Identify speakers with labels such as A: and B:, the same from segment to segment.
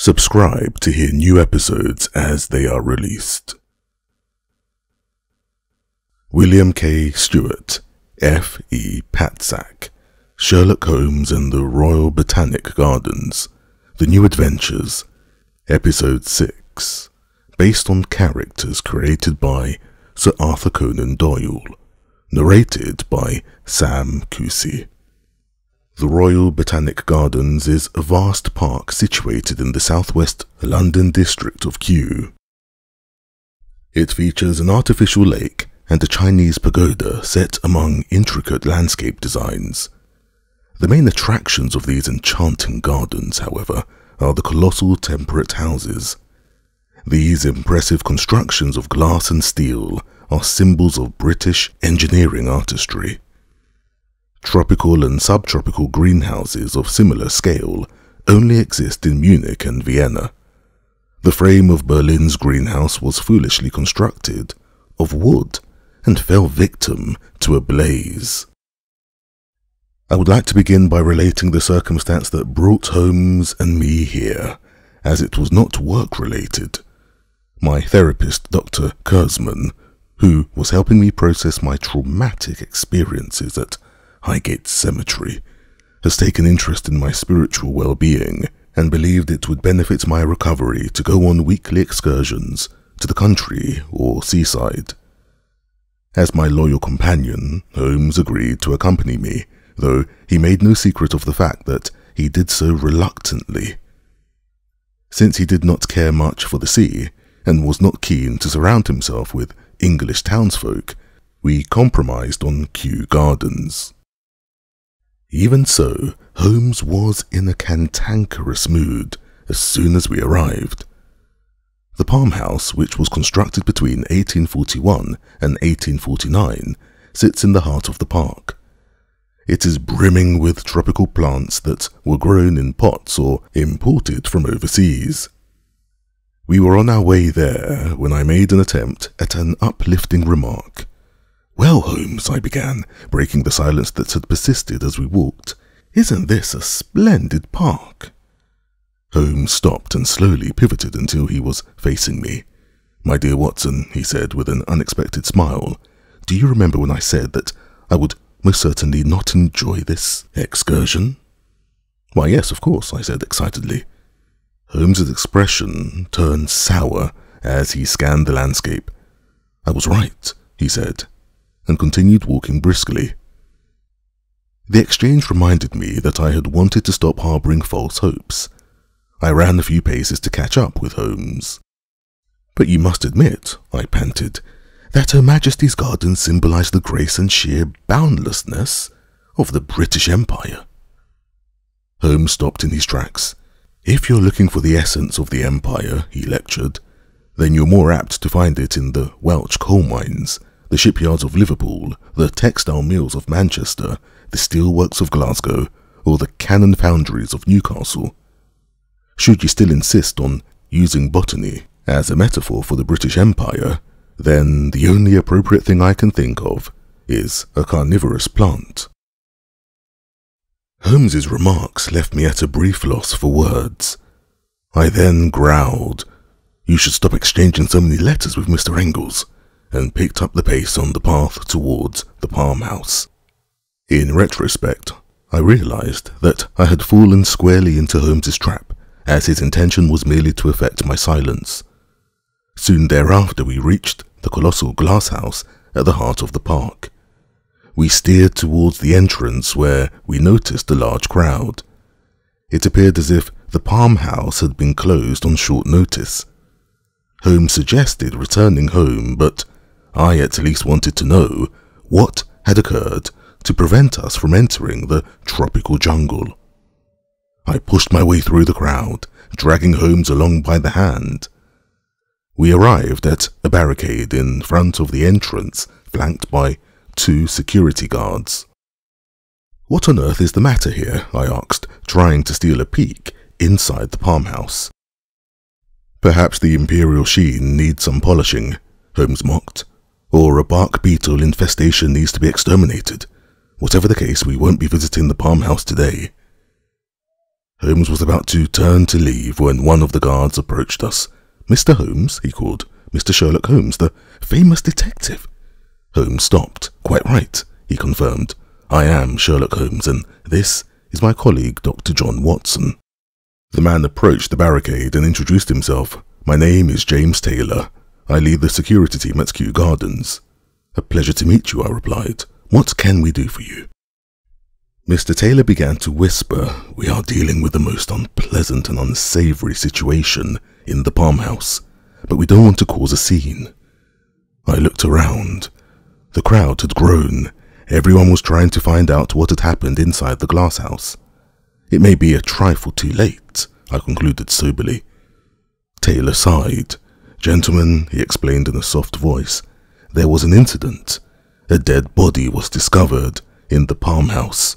A: Subscribe to hear new episodes as they are released. William K. Stewart, F.E. Patzak, Sherlock Holmes and the Royal Botanic Gardens, The New Adventures, Episode 6, based on characters created by Sir Arthur Conan Doyle, narrated by Sam Kusi. The Royal Botanic Gardens is a vast park situated in the southwest London district of Kew. It features an artificial lake and a Chinese pagoda set among intricate landscape designs. The main attractions of these enchanting gardens, however, are the colossal temperate houses. These impressive constructions of glass and steel are symbols of British engineering artistry. Tropical and subtropical greenhouses of similar scale only exist in Munich and Vienna. The frame of Berlin's greenhouse was foolishly constructed of wood and fell victim to a blaze. I would like to begin by relating the circumstance that brought Holmes and me here, as it was not work-related. My therapist, Dr. Kurzman, who was helping me process my traumatic experiences at Highgate Cemetery, has taken interest in my spiritual well-being and believed it would benefit my recovery to go on weekly excursions to the country or seaside. As my loyal companion, Holmes agreed to accompany me, though he made no secret of the fact that he did so reluctantly. Since he did not care much for the sea and was not keen to surround himself with English townsfolk, we compromised on Kew Gardens. Even so, Holmes was in a cantankerous mood as soon as we arrived. The Palm House, which was constructed between 1841 and 1849, sits in the heart of the park. It is brimming with tropical plants that were grown in pots or imported from overseas. We were on our way there when I made an attempt at an uplifting remark. "Well, Holmes," I began, breaking the silence that had persisted as we walked, "isn't this a splendid park?" Holmes stopped and slowly pivoted until he was facing me. "My dear Watson," he said with an unexpected smile, "do you remember when I said that I would most certainly not enjoy this excursion?" "Why, yes, of course," I said excitedly. Holmes's expression turned sour as he scanned the landscape. "I was right," he said, and continued walking briskly. The exchange reminded me that I had wanted to stop harboring false hopes. I ran a few paces to catch up with Holmes. "But you must admit," I panted, "that Her Majesty's gardens symbolize the grace and sheer boundlessness of the British Empire." Holmes stopped in his tracks. "If you're looking for the essence of the empire," he lectured, "then you're more apt to find it in the Welch coal mines, the shipyards of Liverpool, the textile mills of Manchester, the steelworks of Glasgow, or the cannon foundries of Newcastle. Should you still insist on using botany as a metaphor for the British Empire, then the only appropriate thing I can think of is a carnivorous plant." Holmes's remarks left me at a brief loss for words. I then growled, "You should stop exchanging so many letters with Mr. Engels," and picked up the pace on the path towards the Palm House. In retrospect, I realized that I had fallen squarely into Holmes's trap, as his intention was merely to affect my silence. Soon thereafter we reached the colossal glass house at the heart of the park. We steered towards the entrance where we noticed a large crowd. It appeared as if the Palm House had been closed on short notice. Holmes suggested returning home, but I at least wanted to know what had occurred to prevent us from entering the tropical jungle. I pushed my way through the crowd, dragging Holmes along by the hand. We arrived at a barricade in front of the entrance, flanked by 2 security guards. "What on earth is the matter here?" I asked, trying to steal a peek inside the Palm House. "Perhaps the imperial sheen needs some polishing," Holmes mocked, "or a bark beetle infestation needs to be exterminated. Whatever the case, we won't be visiting the Palm House today." Holmes was about to turn to leave when one of the guards approached us. "Mr. Holmes," he called. "Mr. Sherlock Holmes, the famous detective." Holmes stopped. "Quite right," he confirmed. "I am Sherlock Holmes, and this is my colleague, Dr. John Watson." The man approached the barricade and introduced himself. "My name is James Taylor. I lead the security team at Kew Gardens." "A pleasure to meet you," I replied. "What can we do for you?" Mr. Taylor began to whisper. "We are dealing with the most unpleasant and unsavory situation in the Palm House, but we don't want to cause a scene." I looked around. The crowd had grown. Everyone was trying to find out what had happened inside the glass house. "It may be a trifle too late," I concluded soberly. Taylor sighed. "Gentlemen," he explained in a soft voice, "there was an incident. A dead body was discovered in the Palm House."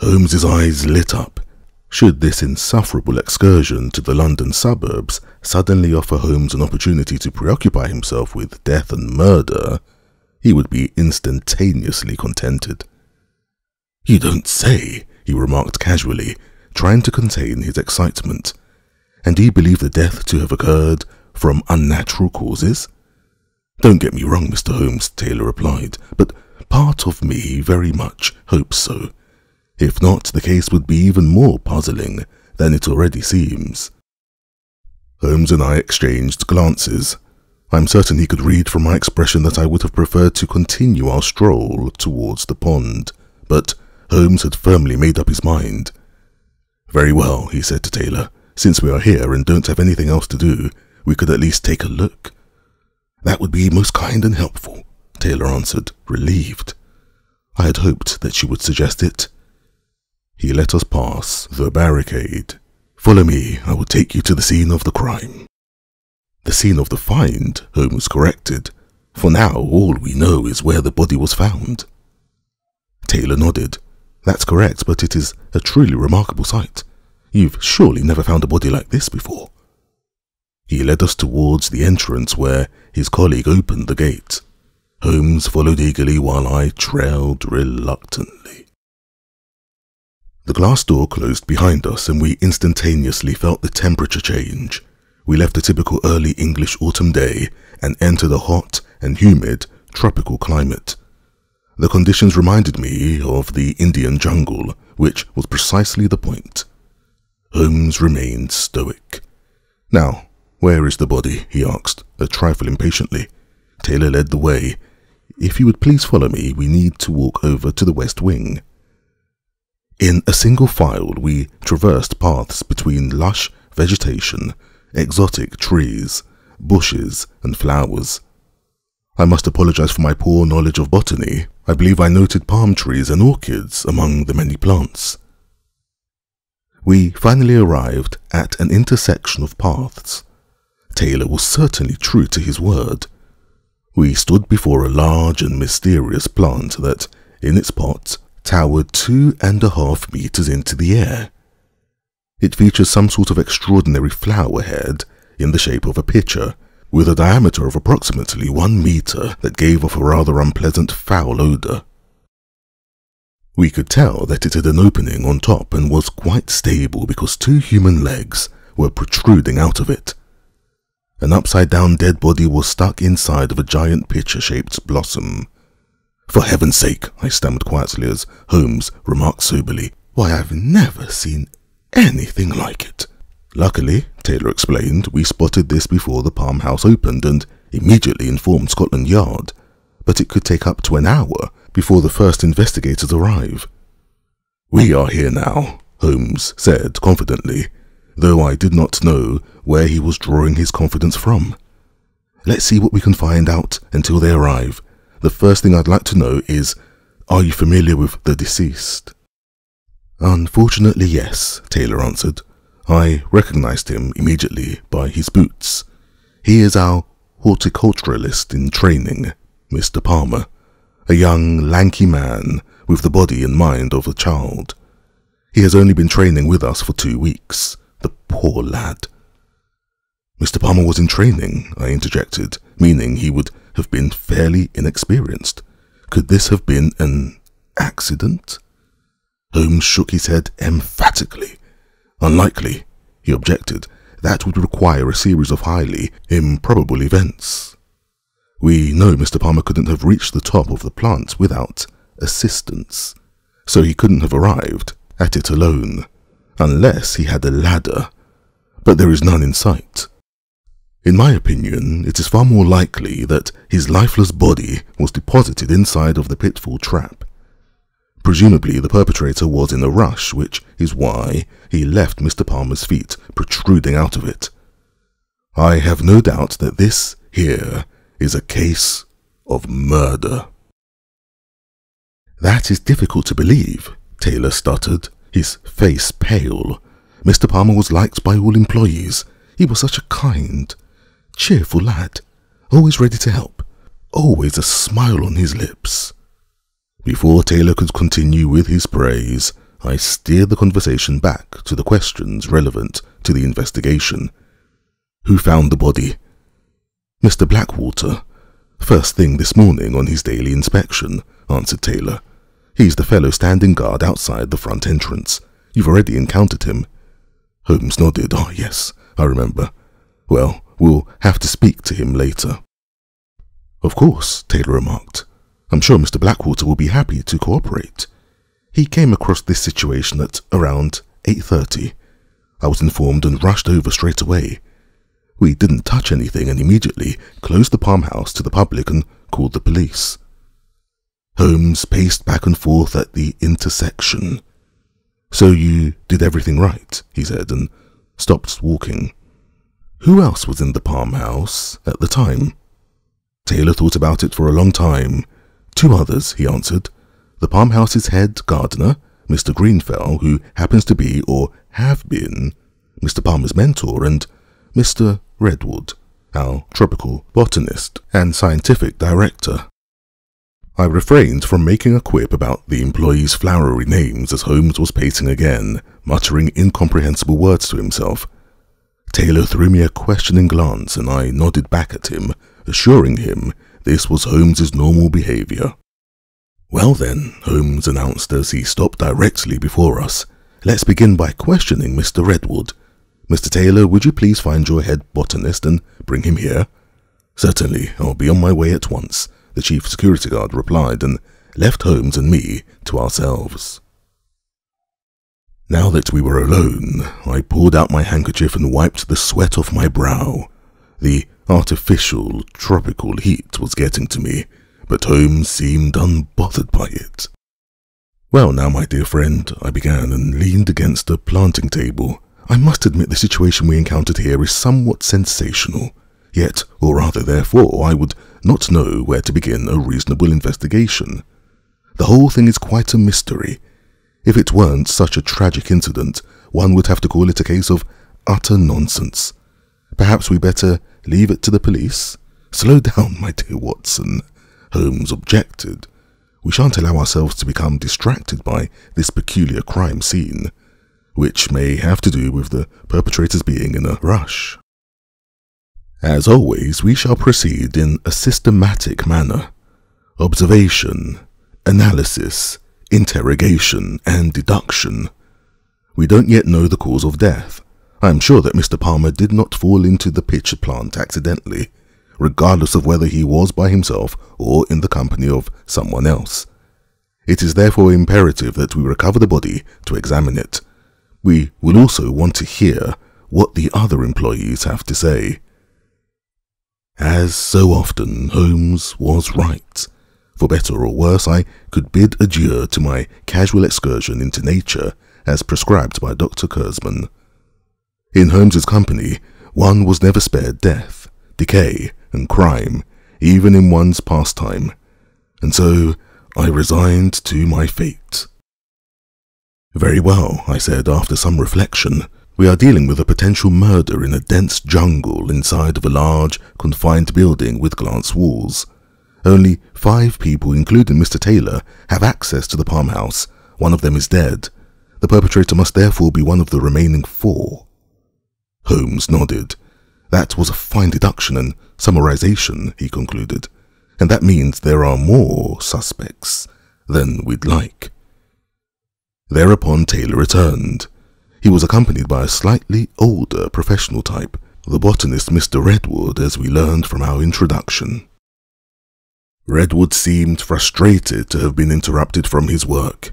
A: Holmes's eyes lit up. Should this insufferable excursion to the London suburbs suddenly offer Holmes an opportunity to preoccupy himself with death and murder, he would be instantaneously contented. "You don't say," he remarked casually, trying to contain his excitement. "And do you believe the death to have occurred from unnatural causes?" "Don't get me wrong, Mr. Holmes," Taylor replied, "but part of me very much hopes so. If not, the case would be even more puzzling than it already seems." Holmes and I exchanged glances. I'm certain he could read from my expression that I would have preferred to continue our stroll towards the pond, but Holmes had firmly made up his mind. "Very well," he said to Taylor. "Since we are here and don't have anything else to do, we could at least take a look." "That would be most kind and helpful," Taylor answered, relieved. I had hoped that she would suggest it. He let us pass the barricade. "Follow me, I will take you to the scene of the crime." "The scene of the find," Holmes corrected. "For now, all we know is where the body was found." Taylor nodded. "That's correct, but it is a truly remarkable sight. You've surely never found a body like this before." He led us towards the entrance where his colleague opened the gate. Holmes followed eagerly while I trailed reluctantly. The glass door closed behind us and we instantaneously felt the temperature change. We left a typical early English autumn day and entered a hot and humid tropical climate. The conditions reminded me of the Indian jungle, which was precisely the point. Holmes remained stoic. "Now, where is the body?" he asked, a trifle impatiently. Taylor led the way. "If you would please follow me, we need to walk over to the west wing." In a single file, we traversed paths between lush vegetation, exotic trees, bushes, and flowers. I must apologize for my poor knowledge of botany. I believe I noted palm trees and orchids among the many plants. We finally arrived at an intersection of paths. Taylor was certainly true to his word. We stood before a large and mysterious plant that, in its pot, towered 2.5 meters into the air. It features some sort of extraordinary flower head in the shape of a pitcher, with a diameter of approximately 1 meter that gave off a rather unpleasant foul odor. We could tell that it had an opening on top and was quite stable because 2 human legs were protruding out of it. An upside-down dead body was stuck inside of a giant pitcher-shaped blossom. "For heaven's sake," I stammered quietly as Holmes remarked soberly, "why, I've never seen anything like it." Luckily, Taylor explained, we spotted this before the Palm House opened and immediately informed Scotland Yard, but it could take up to an hour before the first investigators arrive. "We are here now," Holmes said confidently, though I did not know where he was drawing his confidence from. "Let's see what we can find out until they arrive. The first thing I'd like to know is, are you familiar with the deceased?" "Unfortunately, yes," Taylor answered. "I recognized him immediately by his boots. He is our horticulturalist in training, Mr. Palmer, a young, lanky man with the body and mind of a child. He has only been training with us for 2 weeks. The poor lad." "Mr. Palmer was in training," I interjected, meaning he would have been fairly inexperienced. Could this have been an accident? Holmes shook his head emphatically. Unlikely, he objected. That would require a series of highly improbable events. We know Mr. Palmer couldn't have reached the top of the plant without assistance, so he couldn't have arrived at it alone, unless he had a ladder, but there is none in sight. In my opinion, it is far more likely that his lifeless body was deposited inside of the pitfall trap. Presumably the perpetrator was in a rush, which is why he left Mr. Palmer's feet protruding out of it. I have no doubt that this here is a case of murder. That is difficult to believe, Taylor stuttered, his face pale. Mr. Palmer was liked by all employees. He was such a kind, cheerful lad, always ready to help, always a smile on his lips. Before Taylor could continue with his praise, I steered the conversation back to the questions relevant to the investigation. Who found the body? Mr. Blackwater. First thing this morning on his daily inspection, answered Taylor. He's the fellow standing guard outside the front entrance. You've already encountered him. Holmes nodded. Oh, yes, I remember. Well, we'll have to speak to him later. Of course, Taylor remarked. I'm sure Mr. Blackwater will be happy to cooperate. He came across this situation at around 8:30. I was informed and rushed over straight away. We didn't touch anything and immediately closed the farmhouse to the public and called the police. Holmes paced back and forth at the intersection. So you did everything right, he said, and stopped walking. Who else was in the farmhouse at the time? Taylor thought about it for a long time. 2 others, he answered. The farmhouse's head gardener, Mr. Greenfell, who happens to be, or have been, Mr. Palmer's mentor, and Mr. Redwood, our tropical botanist and scientific director. I refrained from making a quip about the employees' flowery names as Holmes was pacing again, muttering incomprehensible words to himself. Taylor threw me a questioning glance and I nodded back at him, assuring him this was Holmes's normal behavior. Well then, Holmes announced as he stopped directly before us, let's begin by questioning Mr. Redwood. Mr. Taylor, would you please find your head botanist and bring him here? Certainly, I'll be on my way at once, the chief security guard replied, and left Holmes and me to ourselves. Now that we were alone, I pulled out my handkerchief and wiped the sweat off my brow. The artificial, tropical heat was getting to me, but Holmes seemed unbothered by it. Well now, my dear friend, I began and leaned against a planting table. I must admit the situation we encountered here is somewhat sensational. Yet, or rather therefore, I would not know where to begin a reasonable investigation. The whole thing is quite a mystery. If it weren't such a tragic incident, one would have to call it a case of utter nonsense. Perhaps we better leave it to the police? Slow down, my dear Watson, Holmes objected. We shan't allow ourselves to become distracted by this peculiar crime scene, which may have to do with the perpetrators being in a rush. As always, we shall proceed in a systematic manner. Observation, analysis, interrogation, and deduction. We don't yet know the cause of death. I am sure that Mr. Palmer did not fall into the pitcher plant accidentally, regardless of whether he was by himself or in the company of someone else. It is therefore imperative that we recover the body to examine it. We will also want to hear what the other employees have to say. As so often, Holmes was right. For better or worse, I could bid adieu to my casual excursion into nature as prescribed by Dr. Kurzman. In Holmes's company, one was never spared death, decay, and crime, even in one's pastime, and so I resigned to my fate. Very well, I said after some reflection. We are dealing with a potential murder in a dense jungle inside of a large, confined building with glass walls. Only 5 people, including Mr. Taylor, have access to the farmhouse. One of them is dead. The perpetrator must therefore be one of the remaining 4. Holmes nodded. That was a fine deduction and summarization, he concluded. And that means there are more suspects than we'd like. Thereupon Taylor returned. He was accompanied by a slightly older professional type, the botanist Mr. Redwood, as we learned from our introduction. Redwood seemed frustrated to have been interrupted from his work.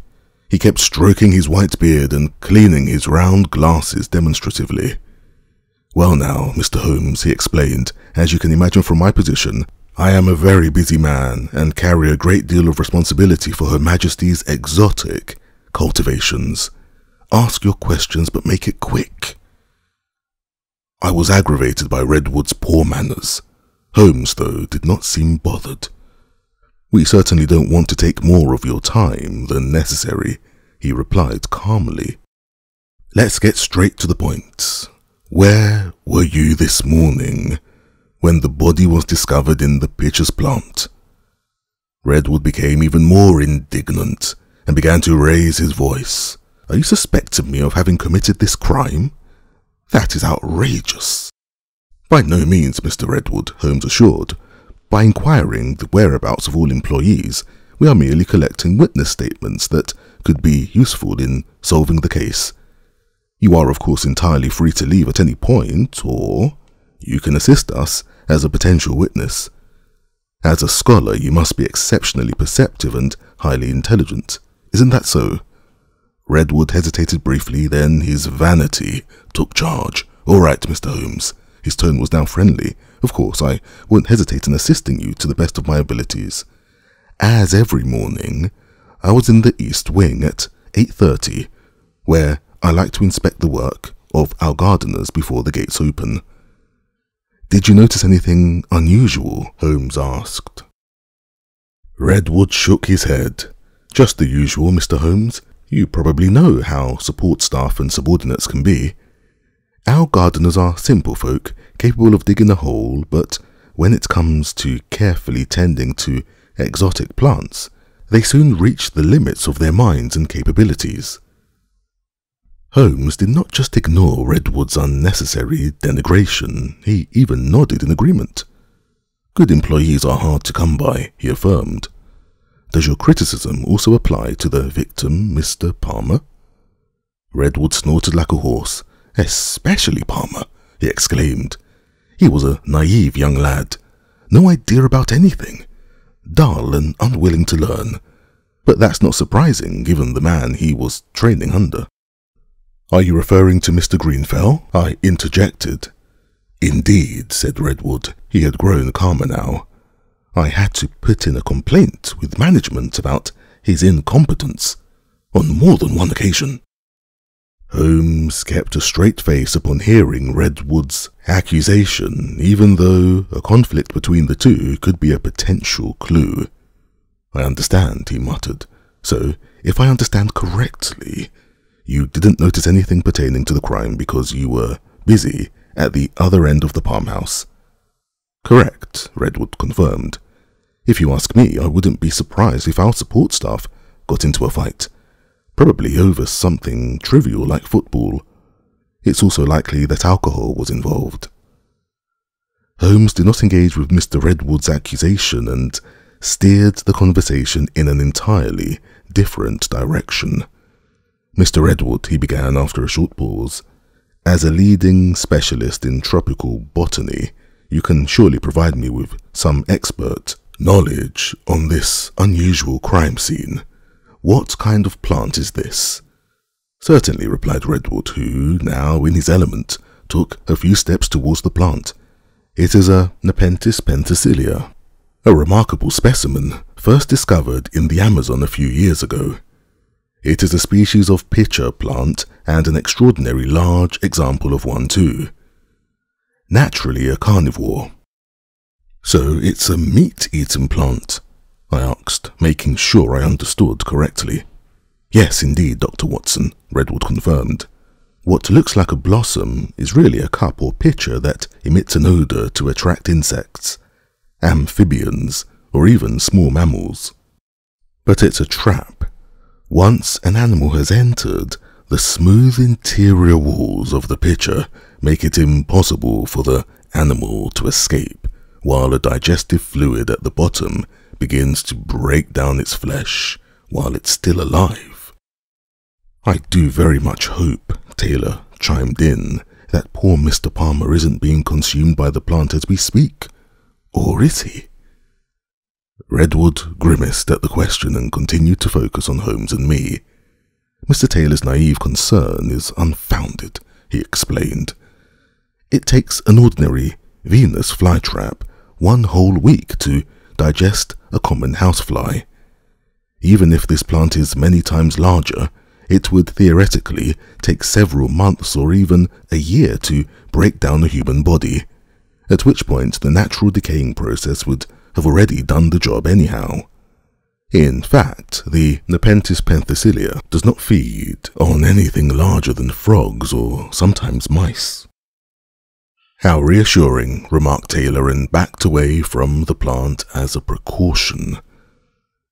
A: He kept stroking his white beard and cleaning his round glasses demonstratively. "Well now, Mr. Holmes," he explained, "as you can imagine from my position, I am a very busy man and carry a great deal of responsibility for Her Majesty's exotic cultivations. Ask your questions, but make it quick." I was aggravated by Redwood's poor manners. Holmes, though, did not seem bothered. "We certainly don't want to take more of your time than necessary," he replied calmly. "Let's get straight to the point. Where were you this morning when the body was discovered in the pitcher's plant?" Redwood became even more indignant and began to raise his voice. "Are you suspecting me of having committed this crime? That is outrageous." "By no means, Mr. Redwood," Holmes assured. "By inquiring the whereabouts of all employees, we are merely collecting witness statements that could be useful in solving the case. You are of course entirely free to leave at any point, or you can assist us as a potential witness. As a scholar, you must be exceptionally perceptive and highly intelligent. Isn't that so?" Redwood hesitated briefly, then his vanity took charge. "All right, Mr. Holmes." His tone was now friendly. "Of course, I won't hesitate in assisting you to the best of my abilities. As every morning, I was in the East Wing at 8:30, where I like to inspect the work of our gardeners before the gates open." "Did you notice anything unusual?" Holmes asked. Redwood shook his head. "Just the usual, Mr. Holmes. You probably know how support staff and subordinates can be. Our gardeners are simple folk, capable of digging a hole, but when it comes to carefully tending to exotic plants, they soon reach the limits of their minds and capabilities." Holmes did not just ignore Redwood's unnecessary denigration, he even nodded in agreement. "Good employees are hard to come by," he affirmed. "Does your criticism also apply to the victim, Mr. Palmer?" Redwood snorted like a horse. "Especially Palmer," he exclaimed. "He was a naive young lad, no idea about anything, dull and unwilling to learn. But that's not surprising, given the man he was training under." "Are you referring to Mr. Greenfell?" I interjected. "Indeed," said Redwood. He had grown calmer now. "I had to put in a complaint with management about his incompetence on more than one occasion." Holmes kept a straight face upon hearing Redwood's accusation, even though a conflict between the two could be a potential clue. "I understand," he muttered. "So, if I understand correctly, you didn't notice anything pertaining to the crime because you were busy at the other end of the farmhouse?" "Correct," Redwood confirmed. "If you ask me, I wouldn't be surprised if our support staff got into a fight. Probably over something trivial like football. It's also likely that alcohol was involved." Holmes did not engage with Mr. Redwood's accusation and steered the conversation in an entirely different direction. "Mr. Redwood," he began after a short pause, "as a leading specialist in tropical botany, you can surely provide me with some expert knowledge on this unusual crime scene. What kind of plant is this?" "Certainly," replied Redwood, who, now in his element, took a few steps towards the plant. "It is a Nepenthes penthesilea, a remarkable specimen first discovered in the Amazon a few years ago. It is a species of pitcher plant and an extraordinarily large example of one too. Naturally a carnivore." "So it's a meat-eating plant?" I asked, making sure I understood correctly. "Yes, indeed, Dr. Watson," Redwood confirmed. "What looks like a blossom is really a cup or pitcher that emits an odor to attract insects, amphibians, or even small mammals. But it's a trap. Once an animal has entered, the smooth interior walls of the pitcher make it impossible for the animal to escape, while a digestive fluid at the bottom begins to break down its flesh while it's still alive." "I do very much hope," Taylor chimed in, "that poor Mr. Palmer isn't being consumed by the plant as we speak. Or is he?" Redwood grimaced at the question and continued to focus on Holmes and me. "Mr. Taylor's naive concern is unfounded," he explained. "It takes an ordinary Venus flytrap 1 whole week to digest a common housefly. Even if this plant is many times larger, it would theoretically take several months or even a year to break down a human body, at which point the natural decaying process would have already done the job anyhow. In fact, the Nepenthes penthesilea does not feed on anything larger than frogs or sometimes mice." "How reassuring," remarked Taylor, and backed away from the plant as a precaution.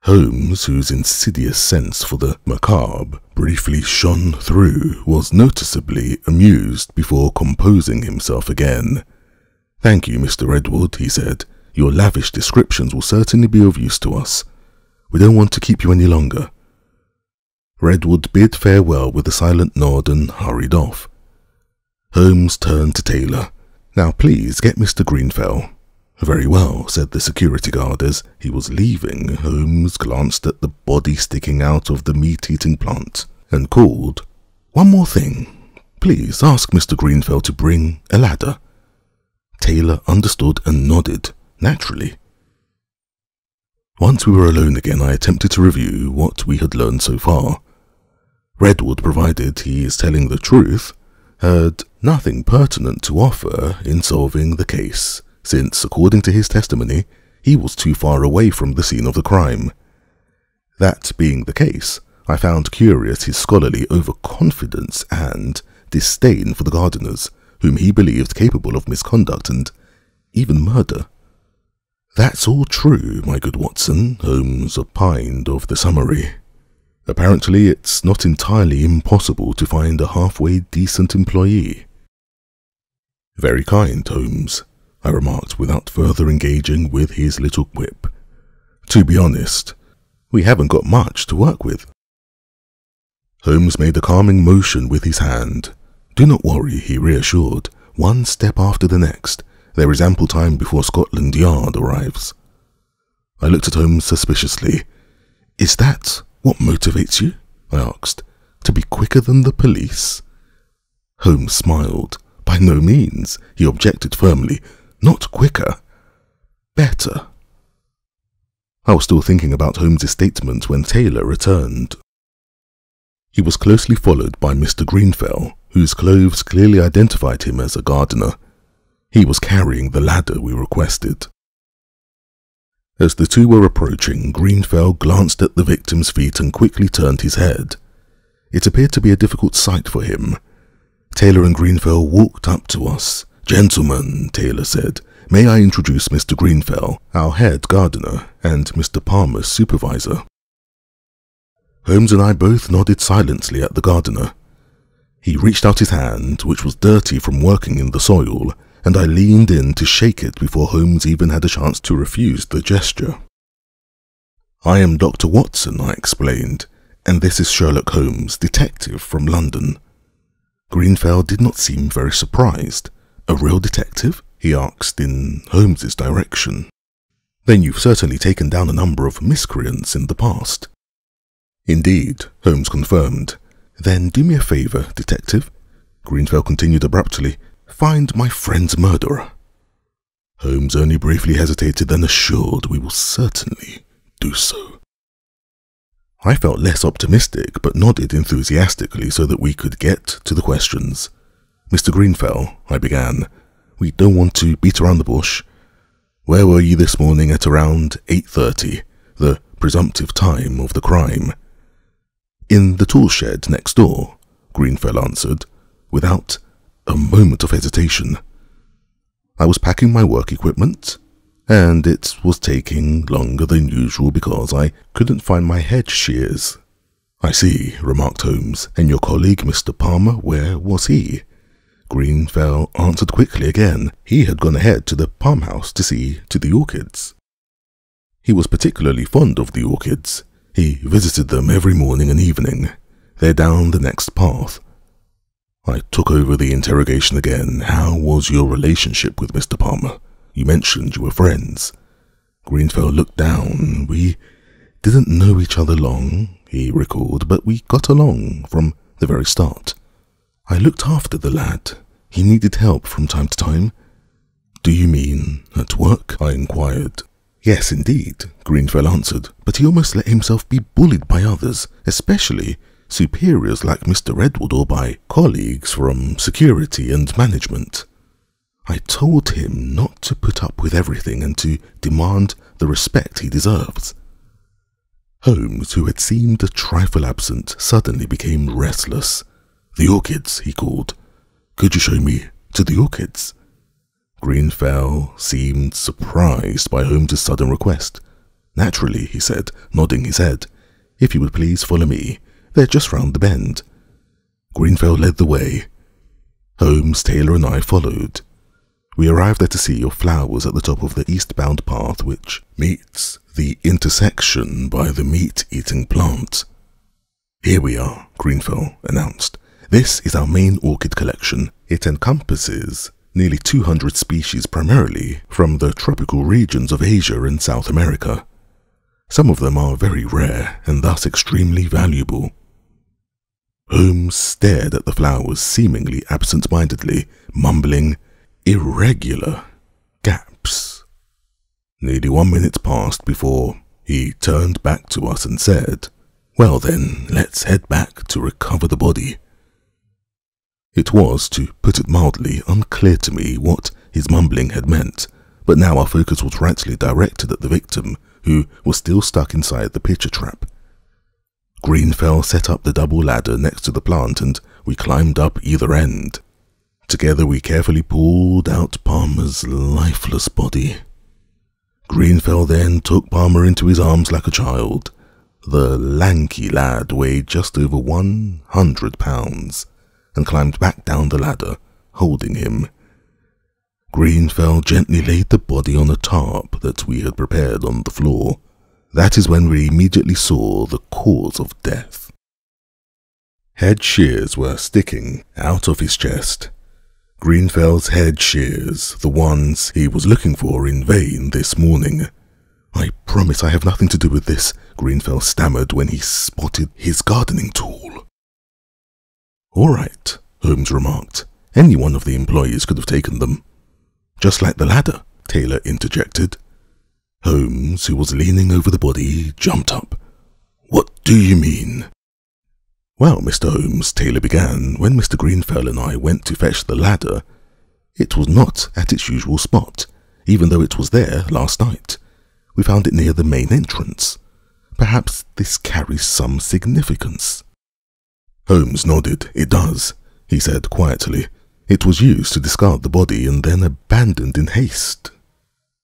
A: Holmes, whose insidious sense for the macabre briefly shone through, was noticeably amused before composing himself again. "Thank you, Mr. Redwood," he said. "Your lavish descriptions will certainly be of use to us. We don't want to keep you any longer." Redwood bid farewell with a silent nod and hurried off. Holmes turned to Taylor. "Now please get Mr. Greenfell." "Very well," said the security guard as he was leaving. Holmes glanced at the body sticking out of the meat-eating plant and called, "One more thing. Please ask Mr. Greenfell to bring a ladder." Taylor understood and nodded, naturally. Once we were alone again, I attempted to review what we had learned so far. Redwood, provided he is telling the truth, had nothing pertinent to offer in solving the case, since, according to his testimony, he was too far away from the scene of the crime. That being the case, I found curious his scholarly overconfidence and disdain for the gardeners, whom he believed capable of misconduct and even murder. "That's all true, my good Watson," Holmes opined of the summary. "Apparently it's not entirely impossible to find a halfway decent employee." "Very kind, Holmes," I remarked without further engaging with his little quip. "To be honest, we haven't got much to work with." Holmes made a calming motion with his hand. "Do not worry," he reassured. "One step after the next. There is ample time before Scotland Yard arrives." I looked at Holmes suspiciously. "Is that what motivates you?" I asked. "To be quicker than the police?" Holmes smiled. "By no means," he objected firmly. "Not quicker. Better." I was still thinking about Holmes' statement when Taylor returned. He was closely followed by Mr. Greenfell, whose clothes clearly identified him as a gardener. He was carrying the ladder we requested. As the two were approaching, Greenfell glanced at the victim's feet and quickly turned his head. It appeared to be a difficult sight for him. Taylor and Greenfell walked up to us. "Gentlemen," Taylor said, "may I introduce Mr. Greenfell, our head gardener, and Mr. Palmer's supervisor." Holmes and I both nodded silently at the gardener. He reached out his hand, which was dirty from working in the soil, and I leaned in to shake it before Holmes even had a chance to refuse the gesture. "I am Dr. Watson," I explained, "and this is Sherlock Holmes, detective from London." Greenfell did not seem very surprised. "A real detective?" he asked in Holmes's direction. "Then you've certainly taken down a number of miscreants in the past." "Indeed," Holmes confirmed. "Then do me a favour, detective," Greenfell continued abruptly. "Find my friend's murderer." Holmes only briefly hesitated, then assured we will certainly do so. I felt less optimistic, but nodded enthusiastically so that we could get to the questions. "Mr. Greenfell," I began, "we don't want to beat around the bush. Where were you this morning at around 8:30, the presumptive time of the crime?" "In the tool shed next door," Greenfell answered, without a moment of hesitation. "I was packing my work equipment, and it was taking longer than usual because I couldn't find my hedge shears." "I see," remarked Holmes. "And your colleague, Mr. Palmer, where was he?" Greenfell answered quickly again. He had gone ahead to the farmhouse to see to the orchids. He was particularly fond of the orchids. He visited them every morning and evening. They're down the next path. I took over the interrogation again. How was your relationship with Mr. Palmer? You mentioned you were friends. Greenfell looked down. We didn't know each other long, he recalled, but we got along from the very start. I looked after the lad. He needed help from time to time. Do you mean at work? I inquired. Yes, indeed, Greenfell answered, but he almost let himself be bullied by others, especially superiors like Mr. Redwood or by colleagues from security and management. I told him not to put up with everything and to demand the respect he deserves. Holmes, who had seemed a trifle absent, suddenly became restless. The orchids, he called. Could you show me to the orchids? Greenfell seemed surprised by Holmes' sudden request. Naturally, he said, nodding his head. If you would please follow me. They're just round the bend. Greenfell led the way. Holmes, Taylor and I followed. We arrived at a sea of flowers at the top of the eastbound path which meets the intersection by the meat-eating plant. Here we are, Greenfell announced. This is our main orchid collection. It encompasses nearly 200 species, primarily from the tropical regions of Asia and South America. Some of them are very rare and thus extremely valuable. Holmes stared at the flowers seemingly absent-mindedly, mumbling irregular gaps. Nearly 1 minute passed before he turned back to us and said, Well then, let's head back to recover the body. It was, to put it mildly, unclear to me what his mumbling had meant, but now our focus was rightly directed at the victim, who was still stuck inside the pitcher trap. Greenfell set up the double ladder next to the plant and we climbed up either end. Together we carefully pulled out Palmer's lifeless body. Greenfell then took Palmer into his arms like a child. The lanky lad weighed just over 100 pounds and climbed back down the ladder, holding him. Greenfell gently laid the body on a tarp that we had prepared on the floor. That is when we immediately saw the cause of death. Head shears were sticking out of his chest. Greenfell's head shears, the ones he was looking for in vain this morning. I promise I have nothing to do with this, Greenfell stammered when he spotted his gardening tool. All right, Holmes remarked. Any one of the employees could have taken them. Just like the ladder, Taylor interjected. Holmes, who was leaning over the body, jumped up. What do you mean? Well, Mr. Holmes, Taylor began, when Mr. Greenfell and I went to fetch the ladder, it was not at its usual spot, even though it was there last night. We found it near the main entrance. Perhaps this carries some significance. Holmes nodded. It does, he said quietly. It was used to discard the body and then abandoned in haste.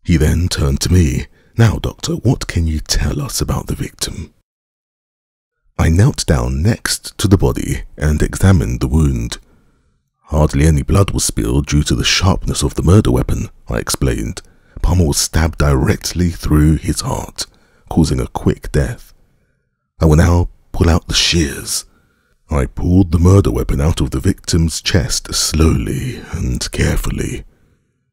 A: He then turned to me. Now, Doctor, what can you tell us about the victim? I knelt down next to the body and examined the wound. Hardly any blood was spilled due to the sharpness of the murder weapon, I explained. Palmer was stabbed directly through his heart, causing a quick death. I will now pull out the shears. I pulled the murder weapon out of the victim's chest slowly and carefully.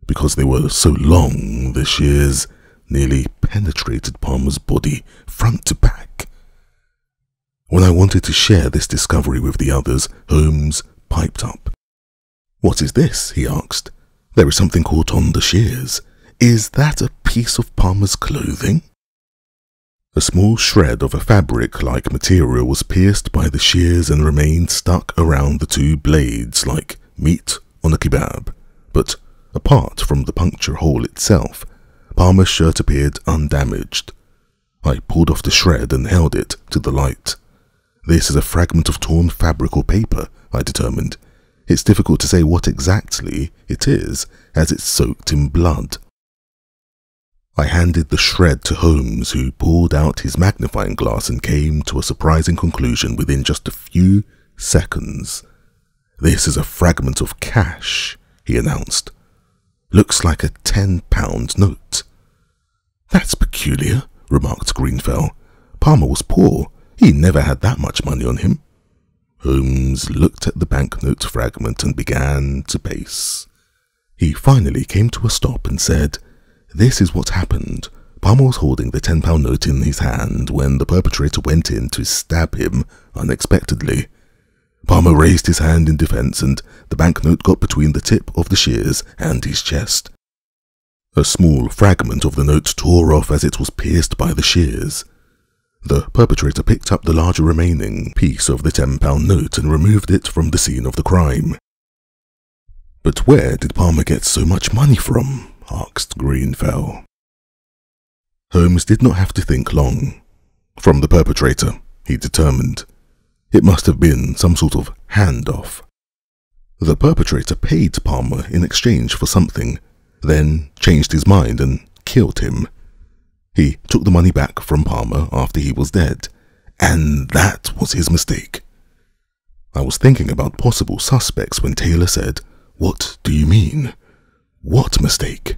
A: Because they were so long, the shears nearly penetrated Palmer's body front to back. When I wanted to share this discovery with the others, Holmes piped up. What is this? He asked. There is something caught on the shears. Is that a piece of Palmer's clothing? A small shred of a fabric-like material was pierced by the shears and remained stuck around the two blades like meat on a kebab. But apart from the puncture hole itself, Palmer's shirt appeared undamaged. I pulled off the shred and held it to the light. This is a fragment of torn fabric or paper, I determined. It's difficult to say what exactly it is, as it's soaked in blood. I handed the shred to Holmes, who pulled out his magnifying glass and came to a surprising conclusion within just a few seconds. This is a fragment of cash, he announced. Looks like a £10 note. That's peculiar, remarked Greenfell. Palmer was poor. He never had that much money on him. Holmes looked at the banknote fragment and began to pace. He finally came to a stop and said, "This is what happened. Palmer was holding the £10 note in his hand when the perpetrator went in to stab him unexpectedly. Palmer raised his hand in defense and the banknote got between the tip of the shears and his chest. A small fragment of the note tore off as it was pierced by the shears. The perpetrator picked up the larger remaining piece of the £10 note and removed it from the scene of the crime." "But where did Palmer get so much money from?" asked Greenfell. Holmes did not have to think long. From the perpetrator, he determined. It must have been some sort of handoff. The perpetrator paid Palmer in exchange for something, then changed his mind and killed him. He took the money back from Palmer after he was dead, and that was his mistake. I was thinking about possible suspects when Taylor said, "What do you mean? What mistake?"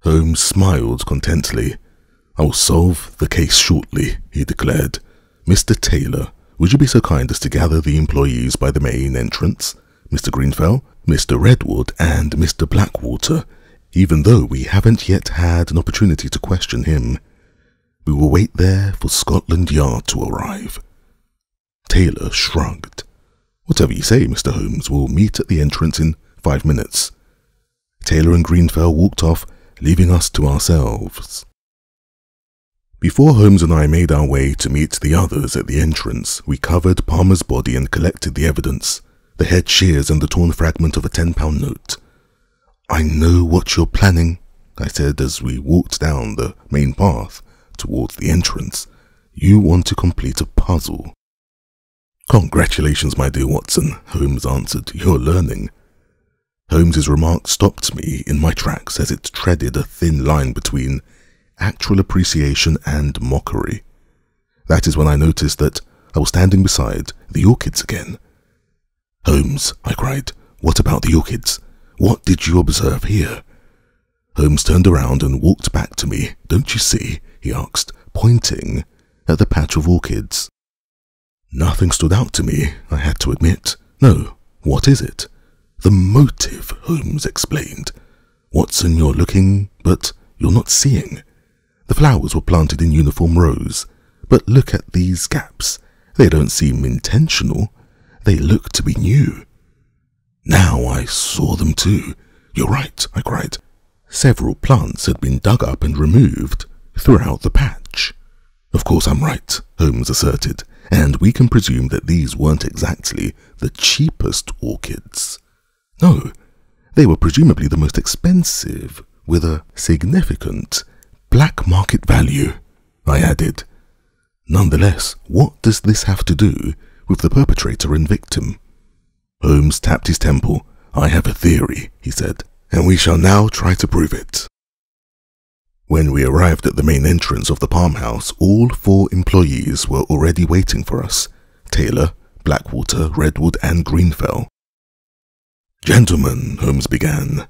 A: Holmes smiled contentedly. "I will solve the case shortly," he declared. "Mr. Taylor, would you be so kind as to gather the employees by the main entrance? Mr. Greenfell, Mr. Redwood, and Mr. Blackwater, even though we haven't yet had an opportunity to question him. We will wait there for Scotland Yard to arrive." Taylor shrugged. "Whatever you say, Mr. Holmes. We'll meet at the entrance in 5 minutes." Taylor and Greenfell walked off, leaving us to ourselves. Before Holmes and I made our way to meet the others at the entrance, we covered Palmer's body and collected the evidence, the head shears and the torn fragment of a £10 note. "I know what you're planning," I said as we walked down the main path towards the entrance. "You want to complete a puzzle." "Congratulations, my dear Watson," Holmes answered. "You're learning." Holmes's remark stopped me in my tracks as it treaded a thin line between actual appreciation and mockery. That is when I noticed that I was standing beside the orchids again. "Holmes," I cried, "what about the orchids? What did you observe here?" Holmes turned around and walked back to me. "Don't you see?" he asked, pointing at the patch of orchids. Nothing stood out to me, I had to admit. "No, what is it?" "The motive," Holmes explained. "Watson, you're looking, but you're not seeing. The flowers were planted in uniform rows, but look at these gaps. They don't seem intentional. They look to be new." Now I saw them too. "You're right," I cried. Several plants had been dug up and removed throughout the patch. "Of course I'm right," Holmes asserted, "and we can presume that these weren't exactly the cheapest orchids. No, they were presumably the most expensive, with a significant black market value," I added. "Nonetheless, what does this have to do with the perpetrator and victim?" Holmes tapped his temple. "I have a theory," he said, "and we shall now try to prove it." When we arrived at the main entrance of the farmhouse, all 4 employees were already waiting for us: Taylor, Blackwater, Redwood, and Greenfell. "Gentlemen," Holmes began,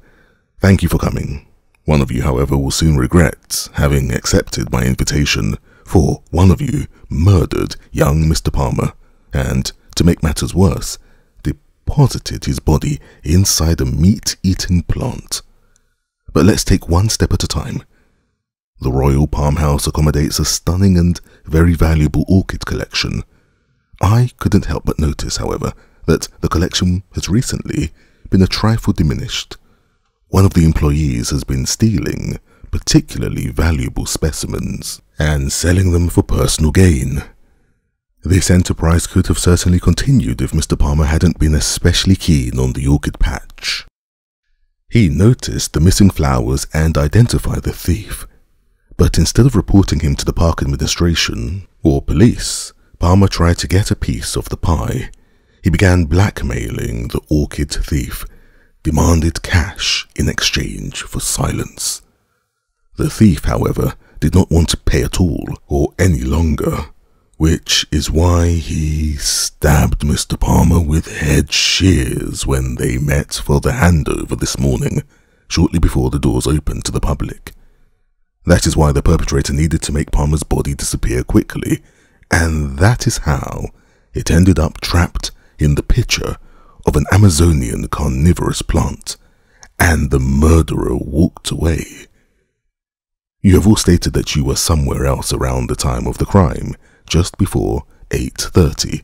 A: "thank you for coming. One of you, however, will soon regret having accepted my invitation, for one of you murdered young Mr. Palmer, and, to make matters worse, deposited his body inside a meat-eating plant. But let's take one step at a time. The Royal Palmhouse accommodates a stunning and very valuable orchid collection. I couldn't help but notice, however, that the collection has recently been a trifle diminished. One of the employees has been stealing particularly valuable specimens and selling them for personal gain. This enterprise could have certainly continued if Mr. Palmer hadn't been especially keen on the orchid patch. He noticed the missing flowers and identified the thief, but instead of reporting him to the park administration or police, Palmer tried to get a piece of the pie. He began blackmailing the orchid thief, demanded cash in exchange for silence. The thief, however, did not want to pay at all or any longer, which is why he stabbed Mr. Palmer with head shears when they met for the handover this morning, shortly before the doors opened to the public. That is why the perpetrator needed to make Palmer's body disappear quickly, and that is how it ended up trapped in the picture of an Amazonian carnivorous plant, and the murderer walked away. You have all stated that you were somewhere else around the time of the crime, just before 8:30.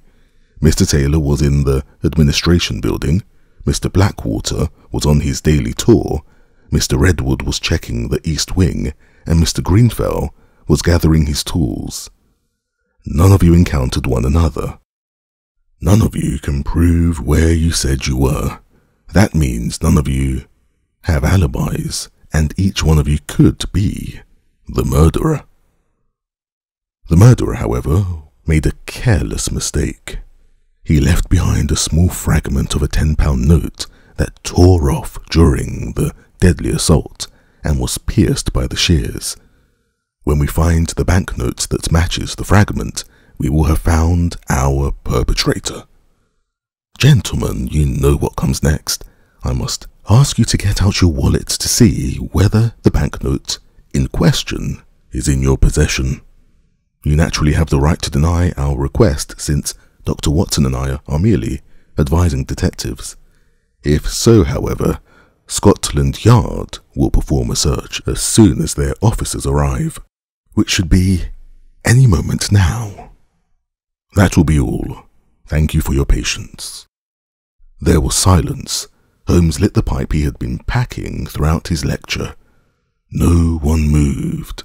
A: Mr. Taylor was in the administration building, Mr. Blackwater was on his daily tour, Mr. Redwood was checking the east wing, and Mr. Greenfell was gathering his tools. None of you encountered one another. None of you can prove where you said you were. That means none of you have alibis, and each one of you could be the murderer. The murderer, however, made a careless mistake. He left behind a small fragment of a £10 note that tore off during the deadly assault and was pierced by the shears. When we find the banknote that matches the fragment, we will have found our perpetrator. Gentlemen, you know what comes next. I must ask you to get out your wallets to see whether the banknote in question is in your possession. You naturally have the right to deny our request, since Dr. Watson and I are merely advising detectives. If so, however, Scotland Yard will perform a search as soon as their officers arrive, which should be any moment now. That will be all. Thank you for your patience. There was silence. Holmes lit the pipe he had been packing throughout his lecture. No one moved.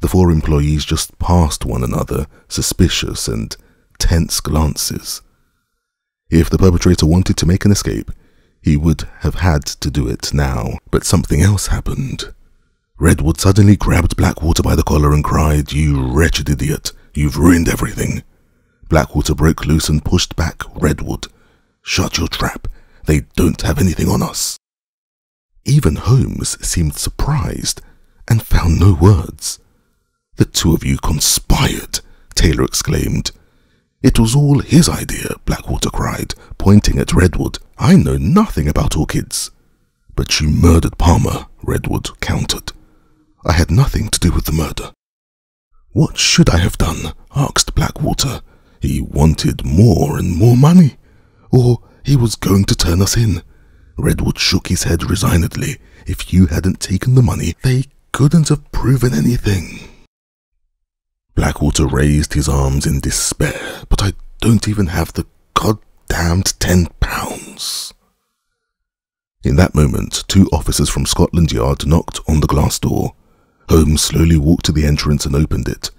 A: The four employees just passed one another suspicious and tense glances. If the perpetrator wanted to make an escape, he would have had to do it now, but something else happened. Redwood suddenly grabbed Blackwater by the collar and cried, "You wretched idiot, you've ruined everything." Blackwater broke loose and pushed back Redwood. "Shut your trap, they don't have anything on us." Even Holmes seemed surprised and found no words. "The two of you conspired," Taylor exclaimed. "It was all his idea," Blackwater cried, pointing at Redwood. "I know nothing about orchids." "But you murdered Palmer," Redwood countered. "I had nothing to do with the murder." "What should I have done?" asked Blackwater. "He wanted more and more money, or he was going to turn us in." Redwood shook his head resignedly. "If you hadn't taken the money, they couldn't have proven anything." Blackwater raised his arms in despair. "But I don't even have the goddamned £10. In that moment, two officers from Scotland Yard knocked on the glass door. Holmes slowly walked to the entrance and opened it.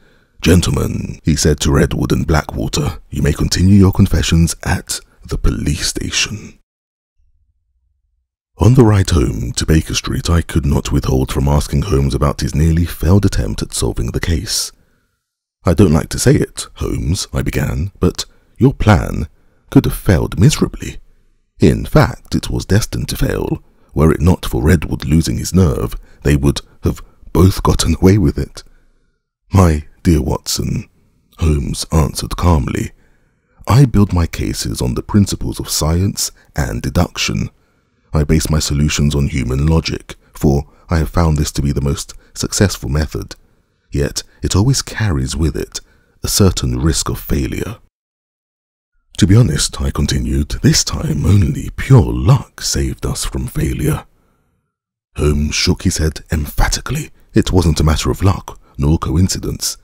A: "Gentlemen," he said to Redwood and Blackwater, "you may continue your confessions at the police station." On the ride home to Baker Street, I could not withhold from asking Holmes about his nearly failed attempt at solving the case. "I don't like to say it, Holmes," I began, "but your plan could have failed miserably. In fact, it was destined to fail. Were it not for Redwood losing his nerve, they would have both gotten away with it." "My dear Watson," Holmes answered calmly, "I build my cases on the principles of science and deduction. I base my solutions on human logic, for I have found this to be the most successful method. Yet it always carries with it a certain risk of failure. To be honest," I continued, "this time only pure luck saved us from failure." Holmes shook his head emphatically. "It wasn't a matter of luck, nor coincidence.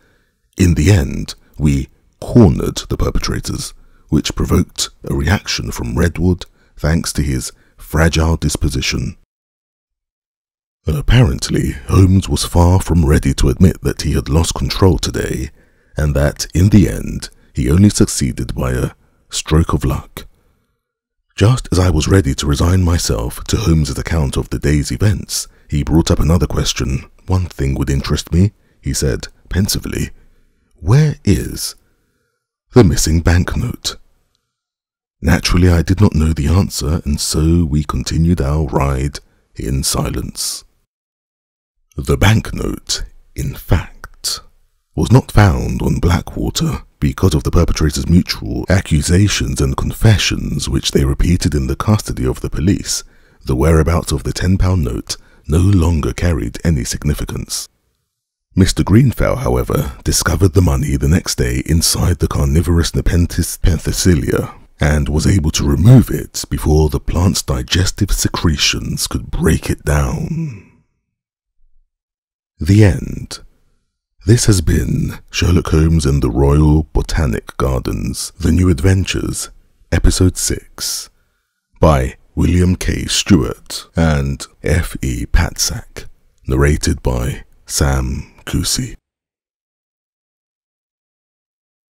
A: In the end, we cornered the perpetrators, which provoked a reaction from Redwood thanks to his fragile disposition." Apparently, Holmes was far from ready to admit that he had lost control today, and that, in the end, he only succeeded by a stroke of luck. Just as I was ready to resign myself to Holmes's account of the day's events, he brought up another question. "One thing would interest me," he said pensively. "Where is the missing banknote?" Naturally, I did not know the answer, and so we continued our ride in silence. The banknote, in fact, was not found on Blackwater because of the perpetrators' mutual accusations and confessions which they repeated in the custody of the police. The whereabouts of the £10 note no longer carried any significance. Mr. Greenfell, however, discovered the money the next day inside the carnivorous Nepenthes penthesilea, and was able to remove it before the plant's digestive secretions could break it down. The end. This has been Sherlock Holmes and the Royal Botanic Gardens, The New Adventures, Episode 6, by William K. Stewart and F. E. Patzak, narrated by Sam Kusi.